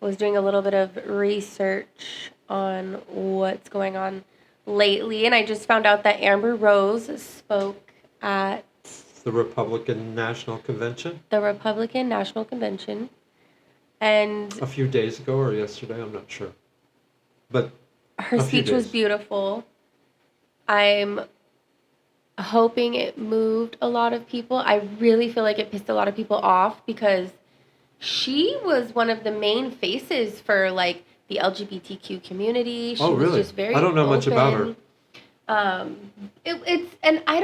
was doing a little bit of research on what's going on lately, and I just found out that Amber Rose spoke at The Republican National Convention the Republican National Convention, and a few days ago or yesterday, I'm not sure. But her a few speech was days. beautiful. I'm hoping it moved a lot of people. I really feel like it pissed a lot of people off because she was one of the main faces for like the LGBTQ community. She Oh, was really? just very I don't know much about her. open. It's and I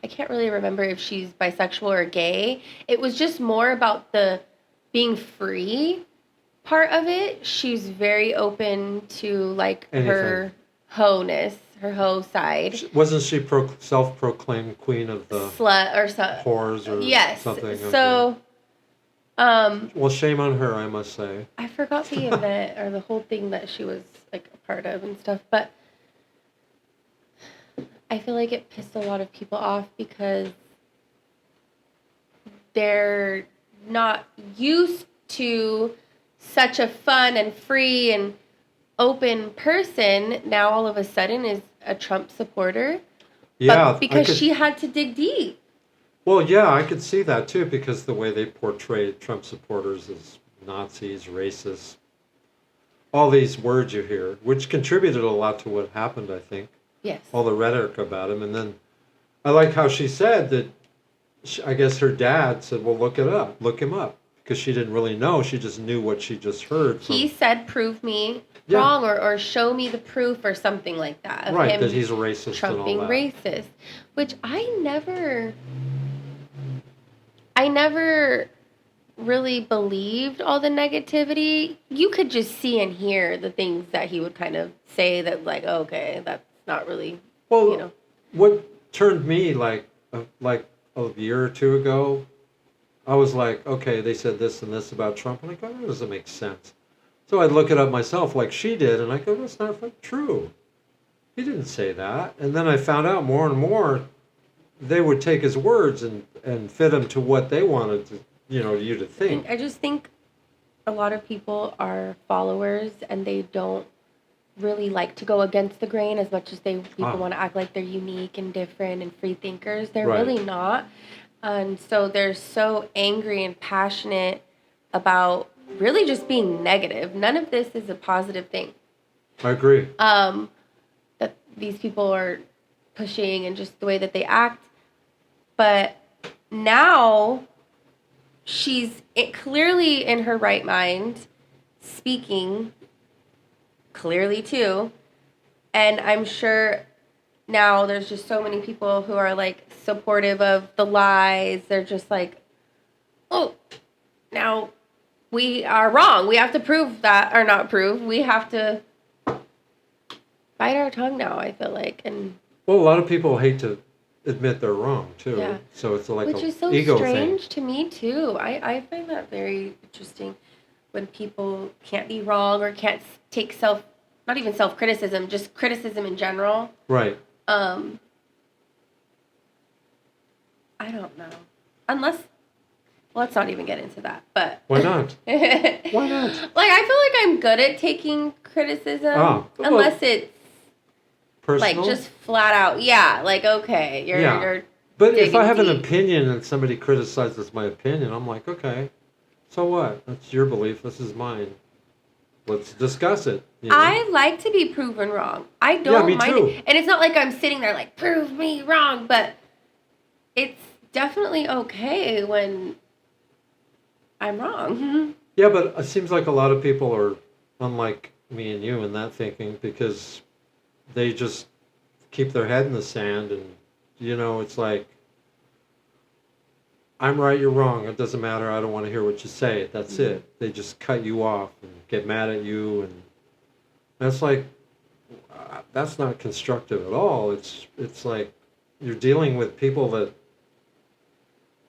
can't really remember if she's bisexual or gay. It was just more about the being free part of it. She's very open to like Anything. her ho-ness, her ho side. Wasn't she self-proclaimed queen of the Slut or so. whores or Yes. something? So, Well, shame on her, I must say. I forgot the event or the whole thing that she was like a part of and stuff, but I feel like it pissed a lot of people off because they're not used to such a fun and free and open person. Now all of a sudden is a Trump supporter. Yeah, But because she had to dig deep. Well, yeah, I could see that too because the way they portray Trump supporters as Nazis, racists, all these words you hear, which contributed a lot to what happened, I think. Yes. All the rhetoric about him. And then I like how she said that, I guess her dad said, well, look him up. Because she didn't really know. She just knew what she just heard. He said, prove me wrong or show me the proof or something like that. Of right, him that he's a racist Trump and all being that. racist. Which I never really believed all the negativity. You could just see and hear the things that he would kind of say that like, okay, that's not really, Well, what turned me like a year or two ago, I was like, okay, they said this and this about Trump. And I go, that doesn't make sense. So I'd look it up myself like she did. And I go, that's not true. He didn't say that. And then I found out more and more they would take his words and fit them to what they wanted to, you to think. I just think a lot of people are followers and they don't really like to go against the grain as much as people want to act like they're unique and different and free thinkers. They're really not. And so they're so angry and passionate about really just being negative. None of this is a positive thing. I agree. That these people are pushing and just the way that they act. But now she's clearly in her right mind, speaking clearly too. And I'm sure now there's just so many people who are like supportive of the lies. They're just like, oh, now we are wrong. We have to prove that, or not prove. We have to bite our tongue now, I feel like. And well, a lot of people hate to admit they're wrong too. Yeah. So it's like which a is so ego strange thing. to me too. I find that very interesting when people can't be wrong or can't take not even self-criticism, just criticism in general. Right. I don't know. Unless, let's not even get into that, but. Why not? Why not? Like, I feel like I'm good at taking criticism. Unless it's personal? like just flat out, yeah, like, okay, you're but if I have deep. an opinion and somebody criticizes my opinion, I'm like, okay, so what? That's your belief. This is mine. Let's discuss it. I like to be proven wrong. I don't mind too. it. And it's not like I'm sitting there like, prove me wrong, but it's definitely okay when I'm wrong. Yeah, but it seems like a lot of people are unlike me and you in that thinking because they just keep their head in the sand and, it's like, I'm right, you're wrong. It doesn't matter. I don't want to hear what you say. That's it. They just cut you off and get mad at you. And that's like, that's not constructive at all. It's like you're dealing with people that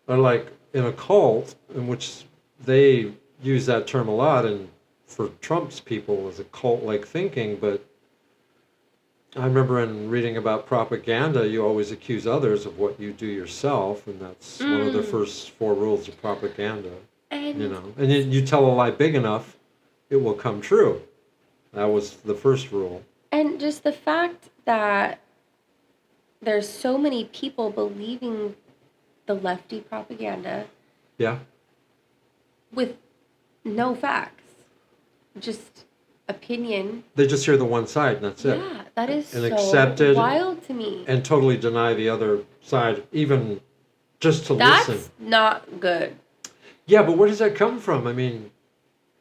are like in a cult in which they use that term a lot and for Trump's people as a cult-like thinking, but I remember in reading about propaganda, you always accuse others of what you do yourself, and that's one of the first 4 rules of propaganda. And And you know. And you tell a lie big enough, it will come true. That was the first rule. and just the fact that there's so many people believing the lefty propaganda Yeah. with no facts, just opinion. They just hear the one side, and that's it. Yeah, that is And so accept it wild to me. And totally deny the other side, even just to That's listen. not good. Yeah, but where does that come from? I mean,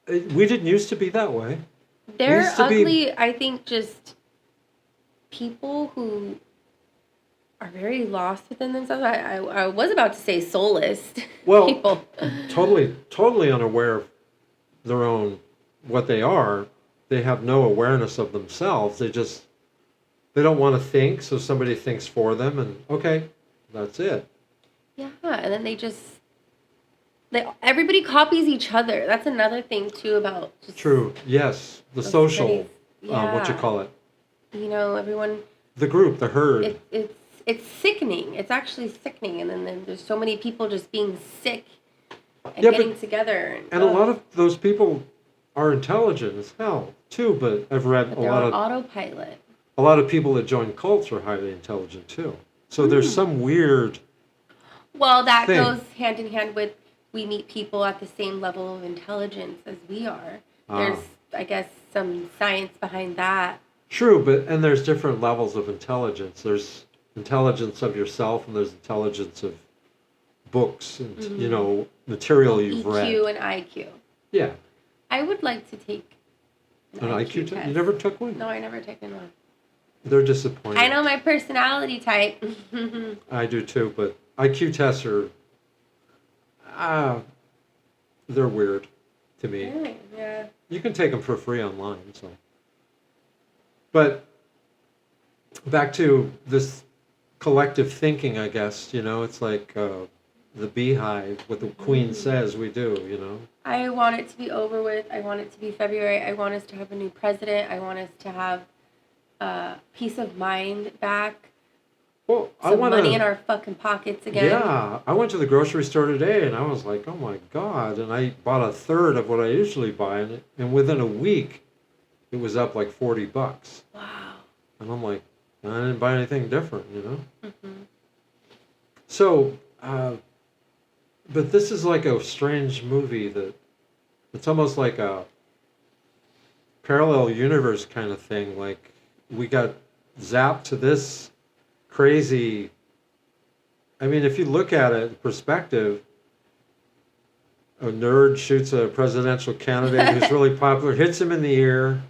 we didn't used to be that way. They're used to be- ugly, I think, just people who are very lost within themselves. I was about to say soulless Well, people. totally unaware of their own, what they are. They have no awareness of themselves. They don't want to think, so somebody thinks for them, and okay, that's it. Yeah, and then everybody copies each other. That's another thing too about just True. Yes, the those social, studies. what you Yeah. call it, You know, everyone. the group, the herd. It's sickening. It's actually sickening, and then there's so many people just being sick and Yeah, getting together. And a lot of those people are intelligent as hell too. But I've read but a they're lot on of autopilot. a lot of people that join cults are highly intelligent too. So there's some weird. Well, that thing. goes hand in hand with we meet people at the same level of intelligence as we are. There's, I guess, some science behind that. True, and there's different levels of intelligence. There's intelligence of yourself, and there's intelligence of books and you know material you've read. EQ and IQ. Yeah, I would like to take an IQ test. test. You never took one? No, I never taken one. They're disappointing. I know my personality type. I do too, but IQ tests are they're weird to me. Yeah. You can take them for free online, so. But back to this collective thinking, I guess, you know, it's like the beehive, what the queen says we do, you know. I want it to be over with. I want it to be February. I want us to have a new president. I want us to have peace of mind back. Well, I Some want money in to. our fucking pockets again. Yeah, I went to the grocery store today and I was like, oh my God. And I bought a third of what I usually buy. And within a week, it was up like $40. Wow. And I'm like, I didn't buy anything different, you know? Mm-hmm. So, but this is like a strange movie that it's almost like a parallel universe kind of thing. Like we got zapped to this crazy. I mean, if you look at it in perspective, a nerd shoots a presidential candidate who's really popular, hits him in the ear.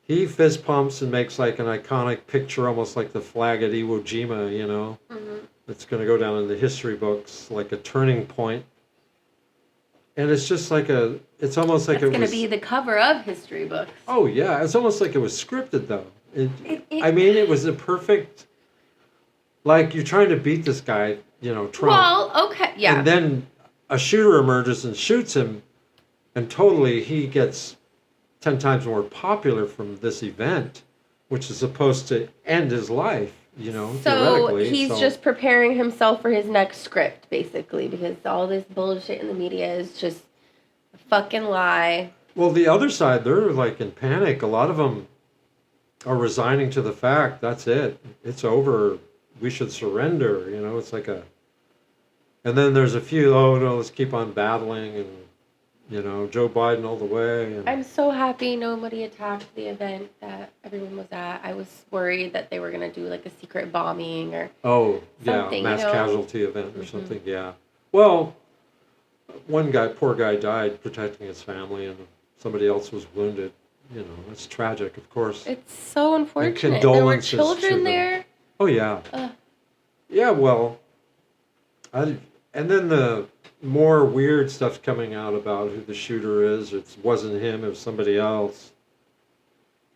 He fist pumps and makes like an iconic picture, almost like the flag at Iwo Jima, you know. Mm-hmm. It's going to go down in the history books, like a turning point. And it's just like it's almost like It's it going to was. be the cover of history books. Oh yeah, it's almost like it was scripted though. I mean, it was a perfect. Like you're trying to beat this guy, you know, Trump. Well, okay, yeah. And then a shooter emerges and shoots him, and totally he gets 10 times more popular from this event, which is supposed to end his life, you know, So theoretically. he's just preparing himself for his next script, basically, because all this bullshit in the media is just a fucking lie. Well, the other side, they're like in panic. A lot of them are resigning to the fact that's it. It's over. We should surrender. You know, it's like a. And then there's a few, oh no, let's keep on battling, and you know, Joe Biden all the way. And I'm so happy nobody attacked the event that everyone was at. I was worried that they were going to do like a secret bombing or oh yeah, something, mass you know. casualty event or something. Yeah. Well, one guy, poor guy, died protecting his family, and somebody else was wounded. You know, it's tragic, of course. It's so unfortunate. There were condolences to children them. there. Oh yeah. Yeah, well, and then the more weird stuff's coming out about who the shooter is. It wasn't him, it was somebody else.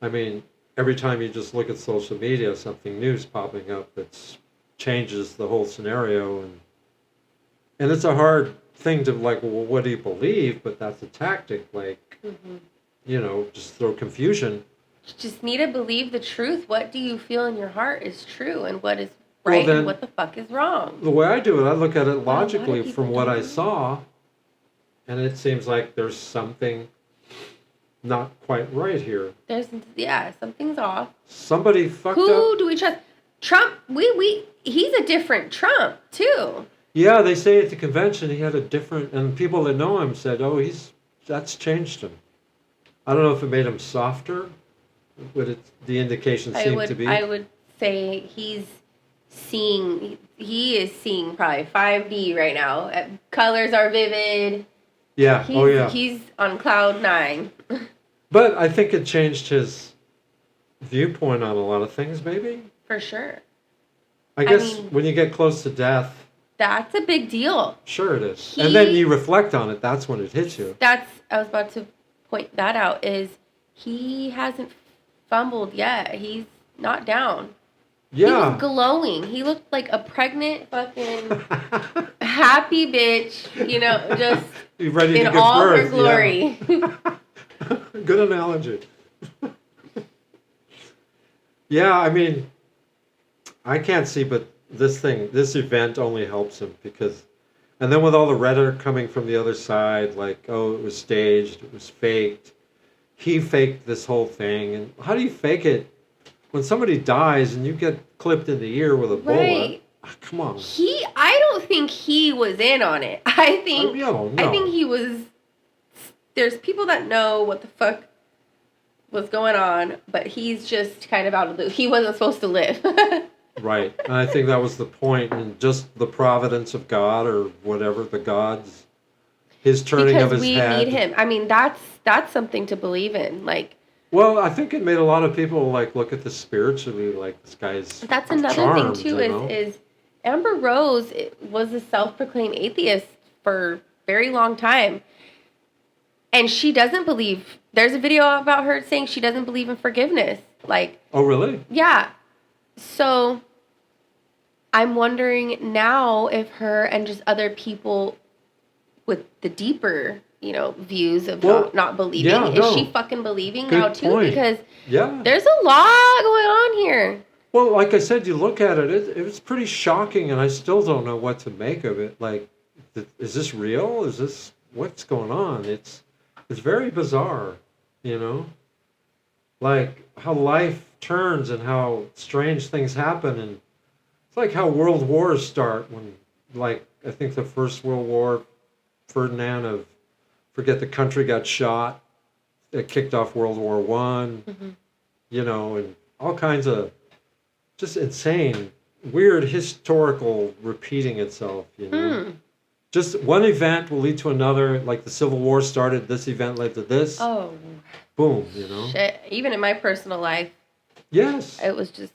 I mean, every time you just look at social media, something new's popping up that changes the whole scenario, and it's a hard thing to like, well, what do you believe? But that's a tactic, like, you know, just throw confusion. You just need to believe the truth. What do you feel in your heart is true, and what is right, then- and what the fuck is wrong? The way I do it, I look at it lot of logically people from what I don't. saw. and it seems like there's something not quite right here. There's something's off. Somebody fucked Who up. do we trust? Trump. He's a different Trump too. Yeah, they say at the convention he had a different, and people that know him said, "Oh, that's changed him." I don't know if it made him softer. Would it? The indication seemed to be. I would say he is seeing probably 5D right now. Colors are vivid. Yeah. He's on cloud 9. But I think it changed his viewpoint on a lot of things. Maybe. For sure. I guess mean, when you get close to death. That's a big deal. Sure it is. And then you reflect on it. That's when it hits you. I was about to point that out, is he hasn't fumbled yet. He's not down. Yeah. He was glowing. He looked like a pregnant fucking happy bitch, just ready to in give all birth. her glory. Yeah. Good analogy. Yeah, I mean, I can't see, but this event only helps him and then with all the rhetoric coming from the other side, like, oh, it was staged, it was faked. He faked this whole thing. And how do you fake it when somebody dies and you get clipped in the ear with a bullet? Right. Come on. I don't think he was in on it. I think No. I think he was. There's people that know what the fuck was going on, but he's just kind of out of the loop. He wasn't supposed to live. Right. And I think that was the point, and just the providence of God or whatever, the gods, his turning of his head. Because we need him. I mean, that's something to believe in. Like, well, I think it made a lot of people look at this spiritually, like this guy's that's another charmed, thing too, is Amber Rose was a self-proclaimed atheist for a very long time. And she doesn't believe. There's a video about her saying she doesn't believe in forgiveness. Like, oh, really? Yeah. So I'm wondering now if her and just other people with the deeper, views of not believing, is she fucking believing Good now too? point. Because Yeah, there's a lot going on here. well, like I said, you look at it, it was pretty shocking, and I still don't know what to make of it. Like, is this real? Is this what's going on? It's very bizarre, like how life turns and how strange things happen, and it's like how world wars start when, like, I think the First World War, Ferdinand forget the country got shot, it kicked off World War One, and all kinds of just insane, weird historical repeating itself, Just one event will lead to another, like the Civil War started, this event led to this. Oh. Boom, Shit. Even in my personal life. Yes. It was just...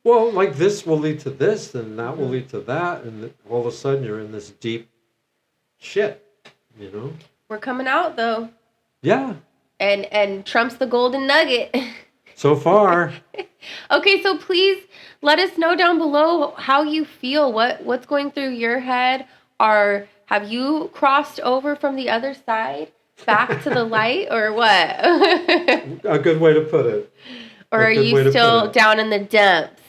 Well, like this will lead to this, and that will lead to that, and all of a sudden you're in this deep shit, We're coming out, though. Yeah. And Trump's the golden nugget. So far. Okay, so please let us know down below how you feel. What's going through your head? Have you crossed over from the other side back to the light, or what? A good way to put it. Or are you still down in the depths?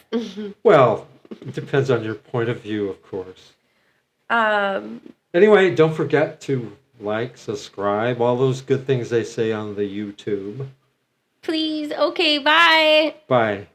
Well, it depends on your point of view, of course. Anyway, don't forget to like, subscribe, all those good things they say on the YouTube. Please. Okay, bye. Bye.